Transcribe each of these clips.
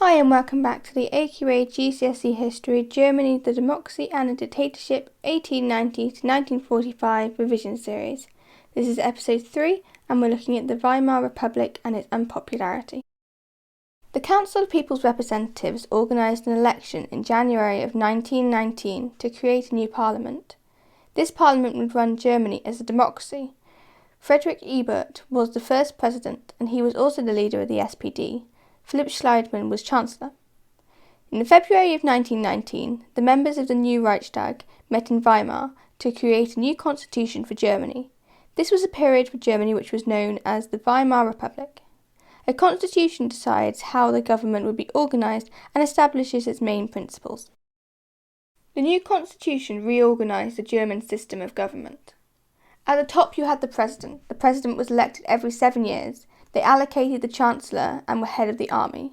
Hi and welcome back to the AQA GCSE History, Germany, the Democracy and the Dictatorship 1890 to 1945 revision series. This is episode 3 and we're looking at the Weimar Republic and its unpopularity. The Council of People's Representatives organised an election in January of 1919 to create a new parliament. This parliament would run Germany as a democracy. Friedrich Ebert was the first president and he was also the leader of the SPD. Philipp Schleidemann was Chancellor. In February of 1919, the members of the new Reichstag met in Weimar to create a new constitution for Germany. This was a period for Germany which was known as the Weimar Republic. A constitution decides how the government would be organised and establishes its main principles. The new constitution reorganised the German system of government. At the top you had the president. The president was elected every 7 years. They allocated the Chancellor and were head of the army.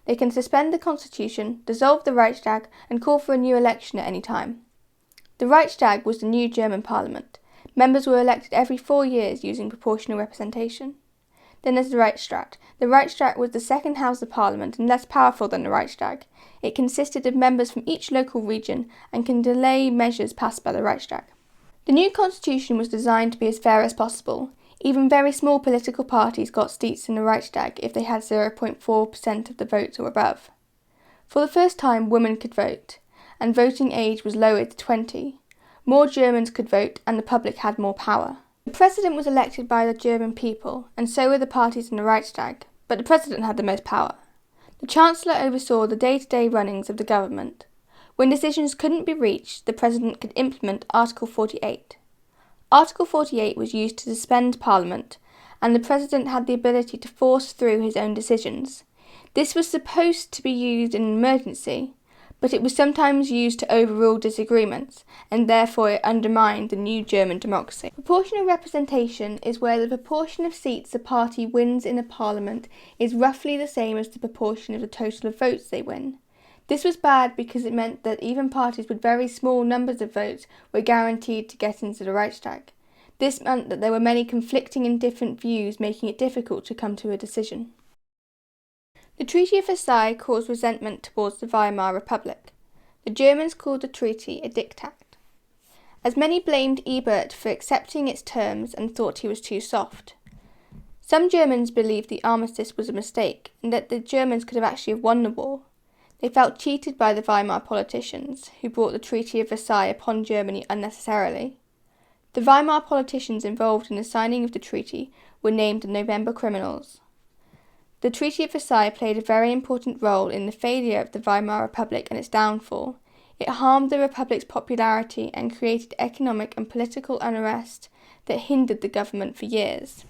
They can suspend the constitution, dissolve the Reichstag and call for a new election at any time. The Reichstag was the new German parliament. Members were elected every 4 years using proportional representation. Then there's the Reichsrat. The Reichsrat was the second house of parliament and less powerful than the Reichstag. It consisted of members from each local region and can delay measures passed by the Reichstag. The new constitution was designed to be as fair as possible. Even very small political parties got seats in the Reichstag if they had 0.4% of the votes or above. For the first time, women could vote, and voting age was lowered to 20. More Germans could vote, and the public had more power. The president was elected by the German people, and so were the parties in the Reichstag, but the president had the most power. The Chancellor oversaw the day-to-day runnings of the government. When decisions couldn't be reached, the president could implement Article 48. Article 48 was used to suspend Parliament, and the President had the ability to force through his own decisions. This was supposed to be used in an emergency, but it was sometimes used to overrule disagreements, and therefore it undermined the new German democracy. Proportional representation is where the proportion of seats a party wins in a parliament is roughly the same as the proportion of the total of votes they win. This was bad because it meant that even parties with very small numbers of votes were guaranteed to get into the Reichstag. This meant that there were many conflicting and different views, making it difficult to come to a decision. The Treaty of Versailles caused resentment towards the Weimar Republic. The Germans called the treaty a diktat, as many blamed Ebert for accepting its terms and thought he was too soft. Some Germans believed the armistice was a mistake and that the Germans could have actually won the war. They felt cheated by the Weimar politicians, who brought the Treaty of Versailles upon Germany unnecessarily. The Weimar politicians involved in the signing of the treaty were named the November criminals. The Treaty of Versailles played a very important role in the failure of the Weimar Republic and its downfall. It harmed the Republic's popularity and created economic and political unrest that hindered the government for years.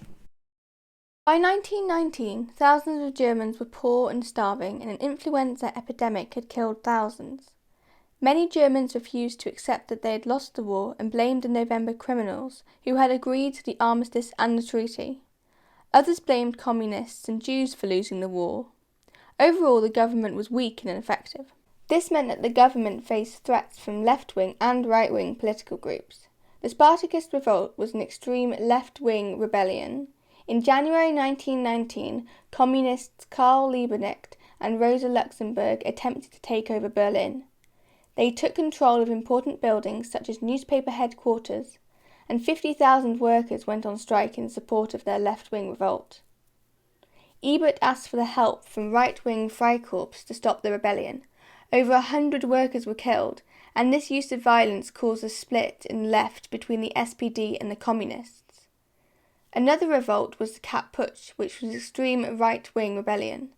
By 1919, thousands of Germans were poor and starving, and an influenza epidemic had killed thousands. Many Germans refused to accept that they had lost the war and blamed the November criminals, who had agreed to the armistice and the treaty. Others blamed communists and Jews for losing the war. Overall, the government was weak and ineffective. This meant that the government faced threats from left-wing and right-wing political groups. The Spartacus Revolt was an extreme left-wing rebellion. In January 1919, communists Karl Liebknecht and Rosa Luxemburg attempted to take over Berlin. They took control of important buildings such as newspaper headquarters, and 50,000 workers went on strike in support of their left-wing revolt. Ebert asked for the help from right-wing Freikorps to stop the rebellion. Over 100 workers were killed, and this use of violence caused a split in the left between the SPD and the communists. Another revolt was the Kapp Putsch, which was an extreme right-wing rebellion.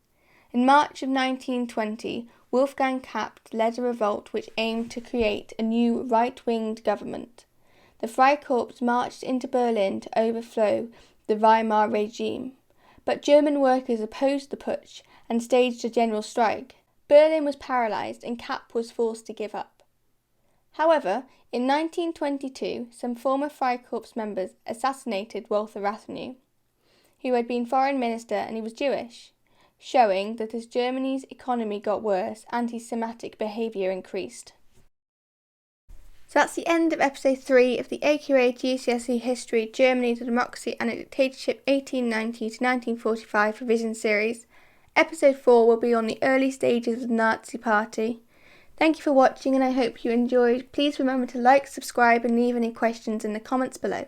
In March of 1920, Wolfgang Kapp led a revolt which aimed to create a new right-winged government. The Freikorps marched into Berlin to overthrow the Weimar regime, but German workers opposed the putsch and staged a general strike. Berlin was paralysed and Kapp was forced to give up. However, in 1922, some former Freikorps members assassinated Walter Rathenau, who had been foreign minister and he was Jewish, showing that as Germany's economy got worse, anti-Semitic behaviour increased. So that's the end of episode 3 of the AQA GCSE History, Germany, the Democracy and its Dictatorship 1890 to 1945 revision series. Episode 4 will be on the early stages of the Nazi Party. Thank you for watching and I hope you enjoyed. Please remember to like, subscribe and leave any questions in the comments below.